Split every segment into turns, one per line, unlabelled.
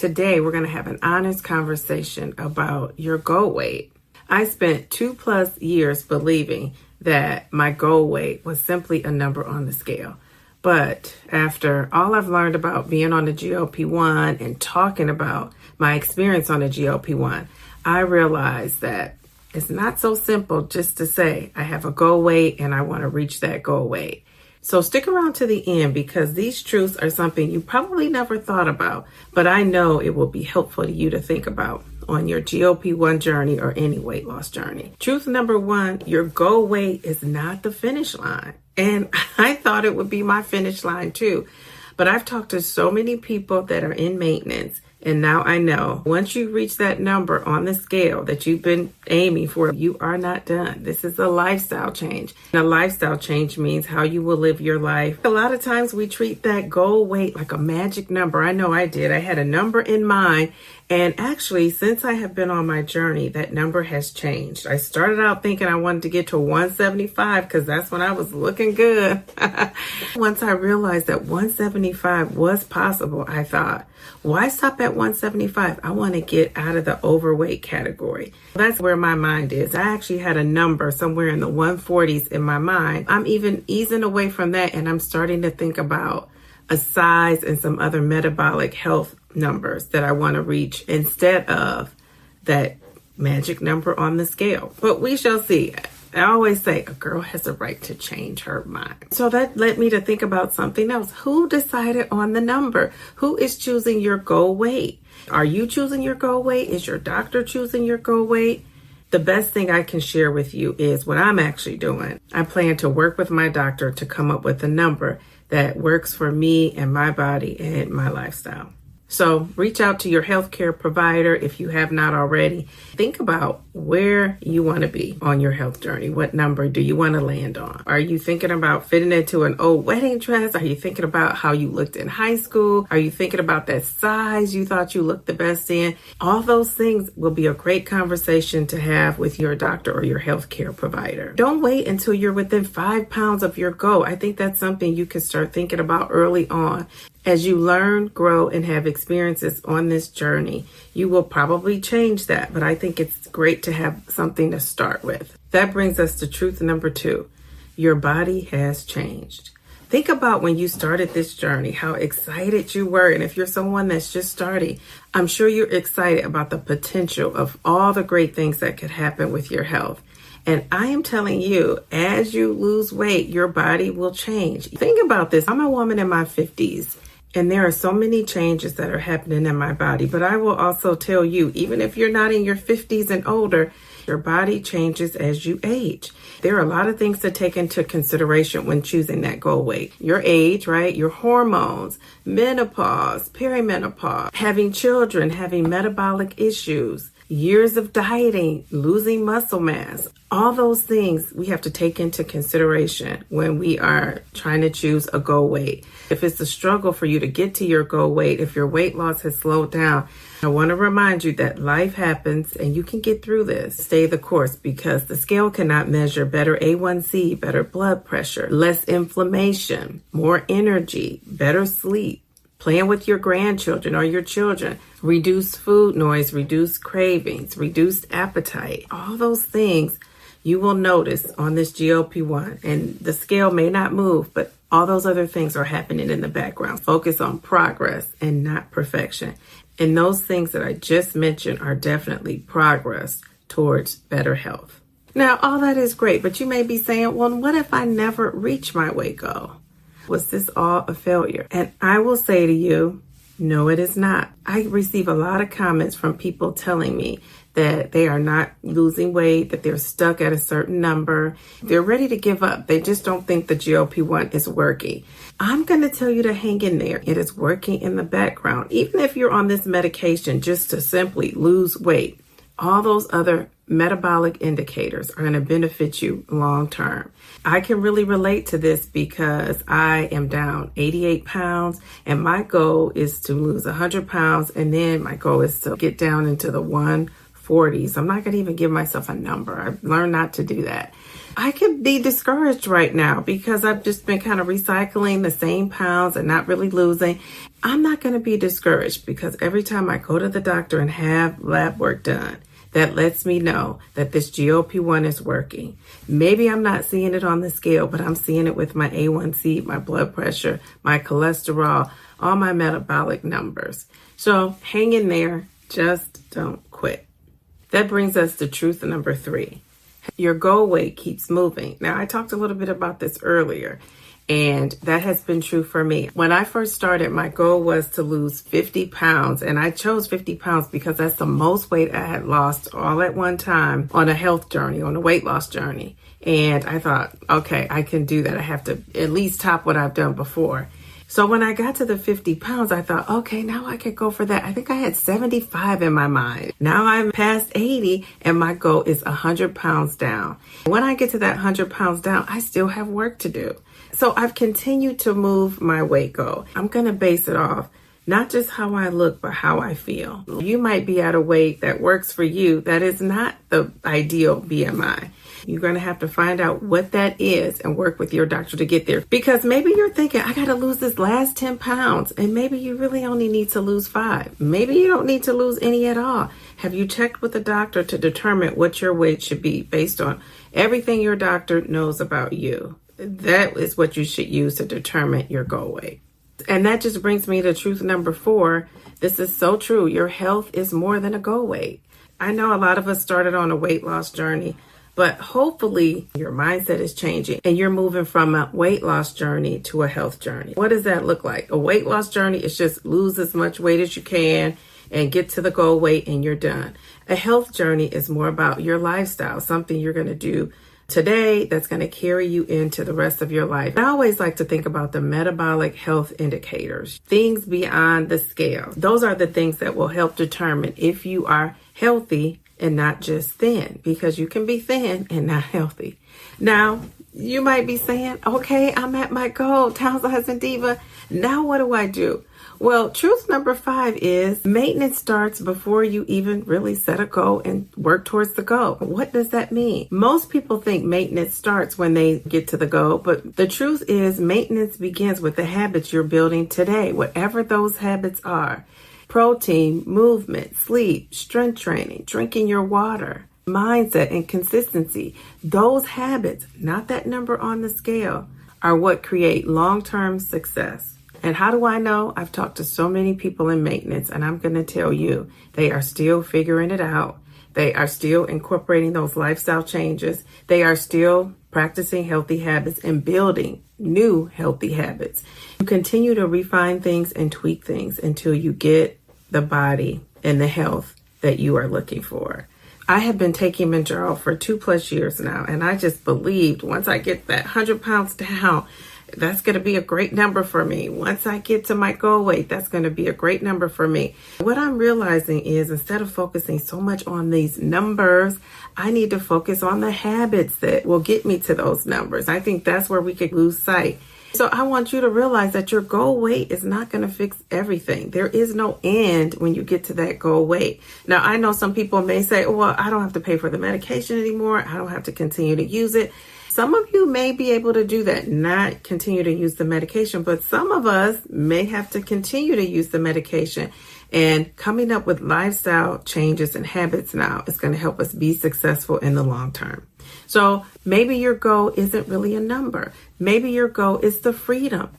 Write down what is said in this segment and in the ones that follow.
Today, we're going to have an honest conversation about your goal weight. I spent 2+ years believing that my goal weight was simply a number on the scale. But after all I've learned about being on the GLP-1 and talking about my experience on the GLP-1, I realized that it's not so simple just to say I have a goal weight and I want to reach that goal weight. So stick around to the end because these truths are something you probably never thought about, but I know it will be helpful to you to think about on your GLP-1 journey or any weight loss journey. Truth number 1, your goal weight is not the finish line. And I thought it would be my finish line too. But I've talked to so many people that are in maintenance. And now I know once you reach that number on the scale that you've been aiming for, you are not done. This is a lifestyle change. And a lifestyle change means how you will live your life. A lot of times we treat that goal weight like a magic number. I know I did. I had a number in mind. And actually, since I have been on my journey, that number has changed. I started out thinking I wanted to get to 175 because that's when I was looking good. Once I realized that 175 was possible, I thought, why stop at 175? I want to get out of the overweight category. That's where my mind is. I actually had a number somewhere in the 140s in my mind. I'm even easing away from that, and I'm starting to think about a size and some other metabolic health numbers that I want to reach instead of that magic number on the scale. But we shall see. I always say a girl has a right to change her mind. So that led me to think about something else. Who decided on the number? Who is choosing your goal weight? Are you choosing your goal weight? Is your doctor choosing your goal weight? The best thing I can share with you is what I'm actually doing. I plan to work with my doctor to come up with a number that works for me and my body and my lifestyle. So reach out to your healthcare provider if you have not already. Think about where you want to be on your health journey. What number do you want to land on? Are you thinking about fitting into an old wedding dress? Are you thinking about how you looked in high school? Are you thinking about that size you thought you looked the best in? All those things will be a great conversation to have with your doctor or your healthcare provider. Don't wait until you're within 5 pounds of your goal. I think that's something you can start thinking about early on. As you learn, grow, and have experiences on this journey, you will probably change that, but I think it's great to have something to start with. That brings us to truth number 2. Your body has changed. Think about when you started this journey, how excited you were. And if you're someone that's just starting, I'm sure you're excited about the potential of all the great things that could happen with your health. And I am telling you, as you lose weight, your body will change. Think about this. I'm a woman in my 50s. And there are so many changes that are happening in my body. But I will also tell you, even if you're not in your 50s and older, your body changes as you age. There are a lot of things to take into consideration when choosing that goal weight. Your age, right? Your hormones, menopause, perimenopause, having children, having metabolic issues, years of dieting, losing muscle mass. All those things we have to take into consideration when we are trying to choose a goal weight. If it's a struggle for you to get to your goal weight, if your weight loss has slowed down, I want to remind you that life happens and you can get through this. Stay the course because the scale cannot measure better A1C, better blood pressure, less inflammation, more energy, better sleep, playing with your grandchildren or your children, reduce food noise, reduce cravings, reduced appetite. All those things you will notice on this GLP-1. And the scale may not move, but all those other things are happening in the background. Focus on progress and not perfection. And those things that I just mentioned are definitely progress towards better health. Now, all that is great, but you may be saying, well, what if I never reach my weight goal? Was this all a failure? And I will say to you, no, it is not. I receive a lot of comments from people telling me that they are not losing weight, that they're stuck at a certain number. They're ready to give up. They just don't think the GLP-1 is working. I'm going to tell you to hang in there. It is working in the background. Even if you're on this medication just to simply lose weight, all those other metabolic indicators are going to benefit you long term. I can really relate to this because I am down 88 pounds and my goal is to lose 100 pounds. And then my goal is to get down into the 140s. I'm not going to even give myself a number. I've learned not to do that. I could be discouraged right now because I've just been kind of recycling the same pounds and not really losing. I'm not going to be discouraged because every time I go to the doctor and have lab work done, that lets me know that this GLP-1 is working. Maybe I'm not seeing it on the scale, but I'm seeing it with my A1C, my blood pressure, my cholesterol, all my metabolic numbers. So hang in there. Just don't quit. That brings us to truth number 3. Your goal weight keeps moving. Now, I talked a little bit about this earlier, and that has been true for me. When I first started, my goal was to lose 50 pounds, and I chose 50 pounds because that's the most weight I had lost all at one time on a health journey, on a weight loss journey. And I thought, okay, I can do that. I have to at least top what I've done before. So when I got to the 50 pounds, I thought, okay, now I could go for that. I think I had 75 in my mind. Now I'm past 80 and my goal is 100 pounds down. When I get to that 100 pounds down, I still have work to do. So I've continued to move my weight goal. I'm going to base it off not just how I look, but how I feel. You might be at a weight that works for you. That is not the ideal BMI. You're going to have to find out what that is and work with your doctor to get there. Because maybe you're thinking, I got to lose this last 10 pounds. And maybe you really only need to lose 5. Maybe you don't need to lose any at all. Have you checked with the doctor to determine what your weight should be based on everything your doctor knows about you? That is what you should use to determine your goal weight. And that just brings me to truth number 4. This is so true. Your health is more than a goal weight. I know a lot of us started on a weight loss journey, but hopefully your mindset is changing and you're moving from a weight loss journey to a health journey. What does that look like? A weight loss journey is just lose as much weight as you can and get to the goal weight and you're done. A health journey is more about your lifestyle, something you're going to do today that's going to carry you into the rest of your life. I always like to think about the metabolic health indicators, things beyond the scale. Those are the things that will help determine if you are healthy and not just thin, because you can be thin and not healthy. Now, you might be saying, okay, I'm at my goal, Townsend Diva. Now what do I do? Well, truth number 5 is maintenance starts before you even really set a goal and work towards the goal. What does that mean? Most people think maintenance starts when they get to the goal, but the truth is maintenance begins with the habits you're building today, whatever those habits are. Protein, movement, sleep, strength training, drinking your water, mindset, and consistency. Those habits, not that number on the scale, are what create long-term success. And how do I know? I've talked to so many people in maintenance, and I'm going to tell you, they are still figuring it out. They are still incorporating those lifestyle changes. They are still practicing healthy habits and building new healthy habits. You continue to refine things and tweak things until you get the body and the health that you are looking for. I have been taking Mounjaro for 2+ years now, and I just believed once I get that 100 pounds down, that's going to be a great number for me. Once I get to my goal weight, that's going to be a great number for me. What I'm realizing is instead of focusing so much on these numbers, I need to focus on the habits that will get me to those numbers. I think that's where we could lose sight. So I want you to realize that your goal weight is not going to fix everything. There is no end when you get to that goal weight. Now, I know some people may say, oh, well, I don't have to pay for the medication anymore. I don't have to continue to use it. Some of you may be able to do that, not continue to use the medication, but some of us may have to continue to use the medication. And coming up with lifestyle changes and habits now is going to help us be successful in the long term. So maybe your goal isn't really a number. Maybe your goal is the freedom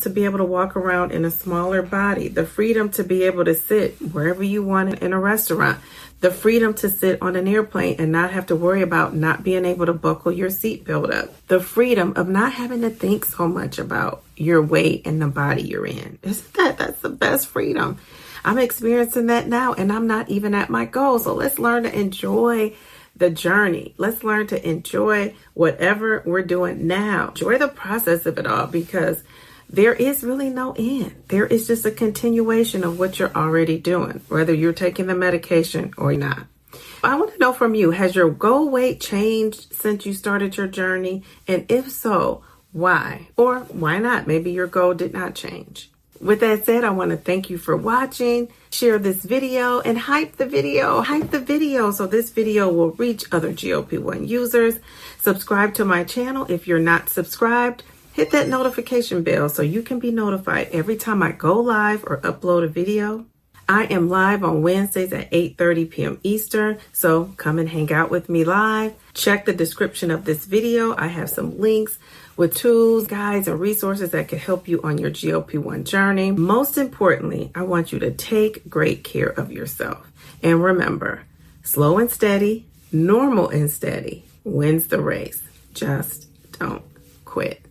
to be able to walk around in a smaller body, the freedom to be able to sit wherever you want in a restaurant, the freedom to sit on an airplane and not have to worry about not being able to buckle your seatbelt up, the freedom of not having to think so much about your weight and the body you're in. That's the best freedom. I'm experiencing that now, and I'm not even at my goal. So let's learn to enjoy the journey. Let's learn to enjoy whatever we're doing now. Enjoy the process of it all, because there is really no end. There is just a continuation of what you're already doing, whether you're taking the medication or not. I want to know from you, has your goal weight changed since you started your journey? And if so, why? Or why not? Maybe your goal did not change. With that said, I want to thank you for watching. Share this video and hype the video. Hype the video so this video will reach other GLP-1 users. Subscribe to my channel if you're not subscribed. Hit that notification bell so you can be notified every time I go live or upload a video. I am live on Wednesdays at 8:30 p.m. Eastern, so come and hang out with me live. Check the description of this video. I have some links with tools, guides, and resources that can help you on your GLP-1 journey. Most importantly, I want you to take great care of yourself. And remember, slow and steady, normal and steady wins the race. Just don't quit.